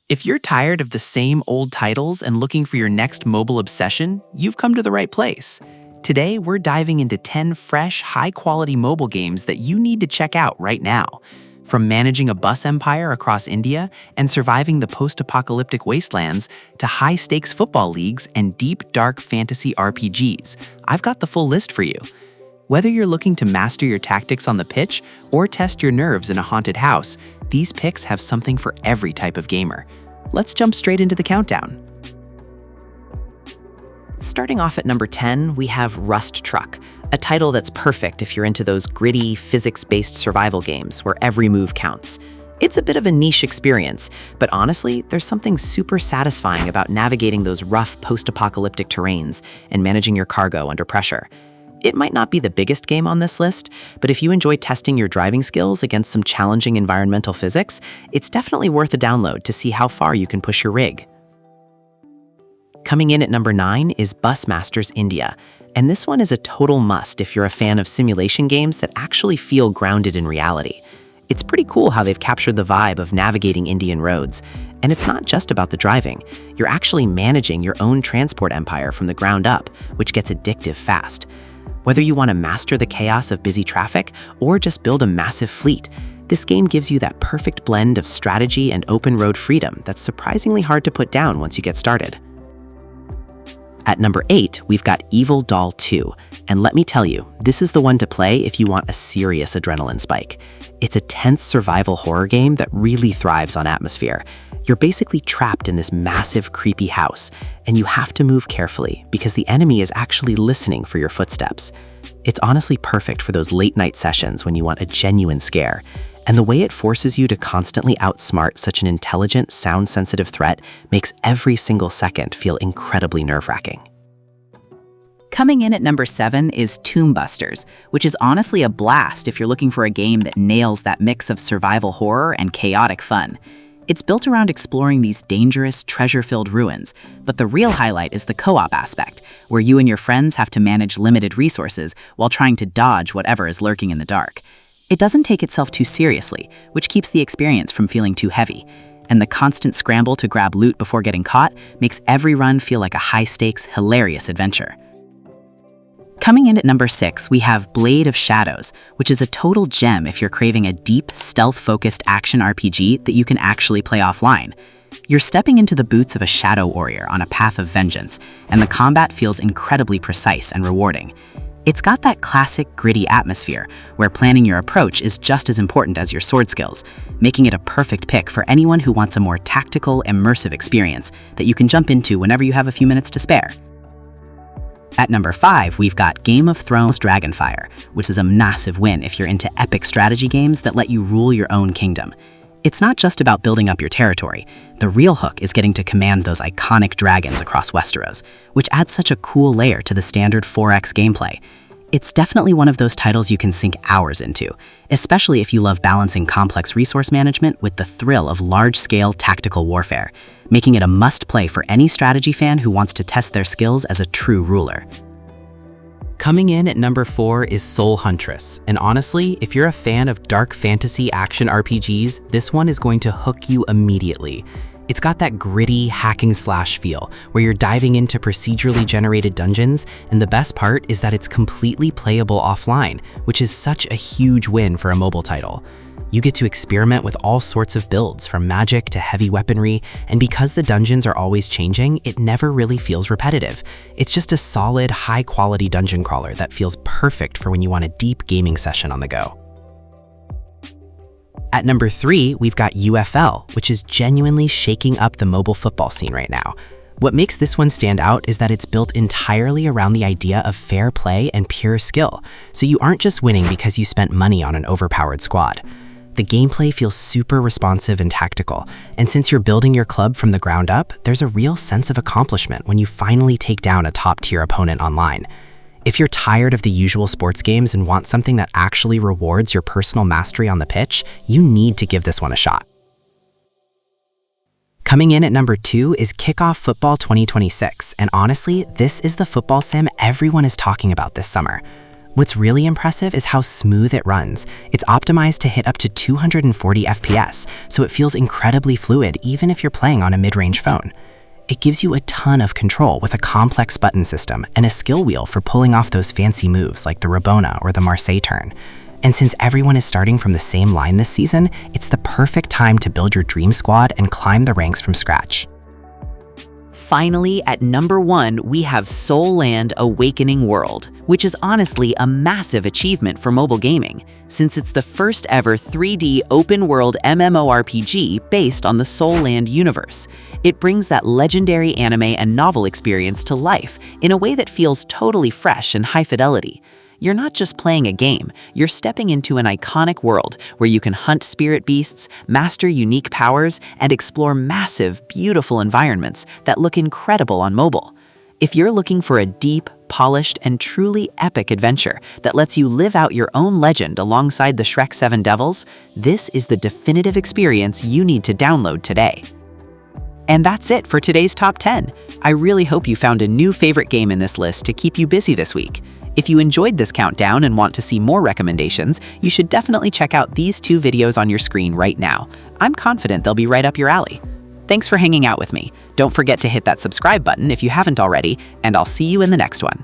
If you're tired of the same old titles and looking for your next mobile obsession, you've come to the right place. Today, we're diving into 10 fresh, high-quality mobile games that you need to check out right now. From managing a bus empire across India and surviving the post-apocalyptic wastelands to high-stakes football leagues and deep, dark fantasy RPGs, I've got the full list for you. Whether you're looking to master your tactics on the pitch or test your nerves in a haunted house, these picks have something for every type of gamer. Let's jump straight into the countdown. Starting off at number 10, we have Rust Truck, a title that's perfect if you're into those gritty, physics-based survival games where every move counts. It's a bit of a niche experience, but honestly, there's something super satisfying about navigating those rough post-apocalyptic terrains and managing your cargo under pressure. It might not be the biggest game on this list, but if you enjoy testing your driving skills against some challenging environmental physics, it's definitely worth a download to see how far you can push your rig. Coming in at number 9 is Busmasters India, and this one is a total must if you're a fan of simulation games that actually feel grounded in reality. It's pretty cool how they've captured the vibe of navigating Indian roads, and it's not just about the driving. You're actually managing your own transport empire from the ground up, which gets addictive fast. Whether you want to master the chaos of busy traffic or just build a massive fleet, this game gives you that perfect blend of strategy and open road freedom that's surprisingly hard to put down once you get started. At number 8, we've got Evil Doll 2, and let me tell you, this is the one to play if you want a serious adrenaline spike. It's a tense survival horror game that really thrives on atmosphere. You're basically trapped in this massive, creepy house, and you have to move carefully because the enemy is actually listening for your footsteps. It's honestly perfect for those late-night sessions when you want a genuine scare, and the way it forces you to constantly outsmart such an intelligent, sound-sensitive threat makes every single second feel incredibly nerve-wracking. Coming in at number 7 is Tomb Busters, which is honestly a blast if you're looking for a game that nails that mix of survival horror and chaotic fun. It's built around exploring these dangerous, treasure-filled ruins, but the real highlight is the co-op aspect, where you and your friends have to manage limited resources while trying to dodge whatever is lurking in the dark. It doesn't take itself too seriously, which keeps the experience from feeling too heavy, and the constant scramble to grab loot before getting caught makes every run feel like a high-stakes, hilarious adventure. Coming in at number 6, we have Blade of Shadows, which is a total gem if you're craving a deep, stealth-focused action RPG that you can actually play offline. You're stepping into the boots of a shadow warrior on a path of vengeance, and the combat feels incredibly precise and rewarding. It's got that classic, gritty atmosphere, where planning your approach is just as important as your sword skills, making it a perfect pick for anyone who wants a more tactical, immersive experience that you can jump into whenever you have a few minutes to spare. At number 5, we've got Game of Thrones Dragonfire, which is a massive win if you're into epic strategy games that let you rule your own kingdom. It's not just about building up your territory. The real hook is getting to command those iconic dragons across Westeros, which adds such a cool layer to the standard 4X gameplay. It's definitely one of those titles you can sink hours into, especially if you love balancing complex resource management with the thrill of large-scale tactical warfare, making it a must-play for any strategy fan who wants to test their skills as a true ruler. Coming in at number 4 is Soul Huntress, and honestly, if you're a fan of dark fantasy action RPGs, this one is going to hook you immediately. It's got that gritty hack-and-slash feel, where you're diving into procedurally generated dungeons, and the best part is that it's completely playable offline, which is such a huge win for a mobile title. You get to experiment with all sorts of builds, from magic to heavy weaponry, and because the dungeons are always changing, it never really feels repetitive. It's just a solid, high-quality dungeon crawler that feels perfect for when you want a deep gaming session on the go. At number 3, we've got UFL, which is genuinely shaking up the mobile football scene right now. What makes this one stand out is that it's built entirely around the idea of fair play and pure skill, so you aren't just winning because you spent money on an overpowered squad. The gameplay feels super responsive and tactical, and since you're building your club from the ground up, there's a real sense of accomplishment when you finally take down a top-tier opponent online. If you're tired of the usual sports games and want something that actually rewards your personal mastery on the pitch, you need to give this one a shot. Coming in at number 2 is Kickoff Football 2026, and honestly, this is the football sim everyone is talking about this summer. What's really impressive is how smooth it runs. It's optimized to hit up to 240 FPS, so it feels incredibly fluid even if you're playing on a mid-range phone. It gives you a ton of control with a complex button system and a skill wheel for pulling off those fancy moves like the Rabona or the Marseille turn. And since everyone is starting from the same line this season, it's the perfect time to build your dream squad and climb the ranks from scratch. Finally, at number 1, we have Soul Land Awakening World, which is honestly a massive achievement for mobile gaming, since it's the first ever 3D open-world MMORPG based on the Soul Land universe. It brings that legendary anime and novel experience to life in a way that feels totally fresh and high fidelity. You're not just playing a game, you're stepping into an iconic world where you can hunt spirit beasts, master unique powers, and explore massive, beautiful environments that look incredible on mobile. If you're looking for a deep, polished, and truly epic adventure that lets you live out your own legend alongside the Shrek 7 Devils, this is the definitive experience you need to download today. And that's it for today's Top 10. I really hope you found a new favorite game in this list to keep you busy this week. If you enjoyed this countdown and want to see more recommendations, you should definitely check out these 2 videos on your screen right now. I'm confident they'll be right up your alley. Thanks for hanging out with me. Don't forget to hit that subscribe button if you haven't already, and I'll see you in the next one.